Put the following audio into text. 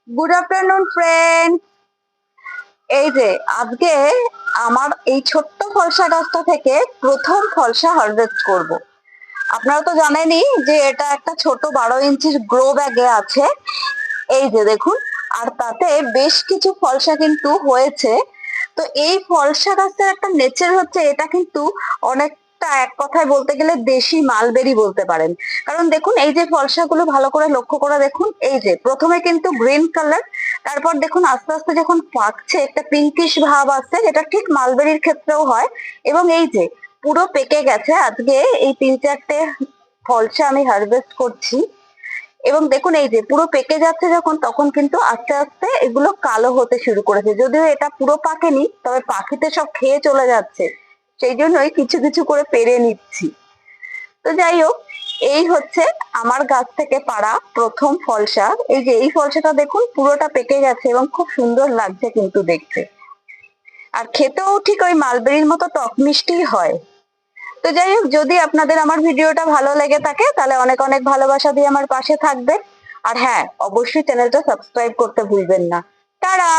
Good afternoon friend. এই যে আজকে আমার এই ছোট্ট ফলসা গাছটা থেকে প্রথম ফলসা হারভেস্ট করব। আপনারা তো জানেনই যে এটা একটা ছোট 12 ইঞ্চির গ্রো ব্যাগে আছে। এই যে দেখুন, আর তাতে বেশ কিছু ফলসা কিন্তু হয়েছে। তো এই ফলসা গাছের একটা নেচার হচ্ছে, এটা কিন্তু অনেকটা এক কথায় বলতে গেলে দেশি মালবেরি বলতে পারেন। কারণ দেখুন, এই যে ফলসাগুলো ভালো করে লক্ষ্য করে দেখুন, এই যে প্রথমে কিন্তু গ্রিন কালার, তারপর দেখুন আস্তে আস্তে যখন পাকছে একটা পিঙ্কিশ ভাব আসছে, যেটা ঠিক মালবেরির ক্ষেত্রেও হয়। এবং এই যে পুরো পেকে গেছে, আজকে এই 3-4টে ফলসা আমি হারভেস্ট করছি। এবং দেখুন এই যে পুরো পেকে যাচ্ছে যখন, তখন কিন্তু আস্তে আস্তে এগুলো কালো হতে শুরু করেছে। যদিও এটা পুরো পাকেনি, তবে পাখিতে সব খেয়ে চলে যাচ্ছে, সেই জন্যই কিছু কিছু করে পেরে নিচ্ছি। তো যাই হোক, এই হচ্ছে আমার গাছ থেকে পাড়া প্রথম ফলসা। এই যে এই ফলসাটা দেখুন পুরোটা পেকে গেছে এবং খুব সুন্দর লাগছে কিন্তু দেখতে। আর খেতেও ঠিক ওই মালবেরির মতো টক মিষ্টি হয়। তো যাই হোক, যদি আপনাদের আমার ভিডিওটা ভালো লেগে থাকে তাহলে অনেক অনেক ভালোবাসা দিয়ে আমার পাশে থাকবে। আর হ্যাঁ, অবশ্যই চ্যানেলটা সাবস্ক্রাইব করতে ভুলবেন না। টাটা।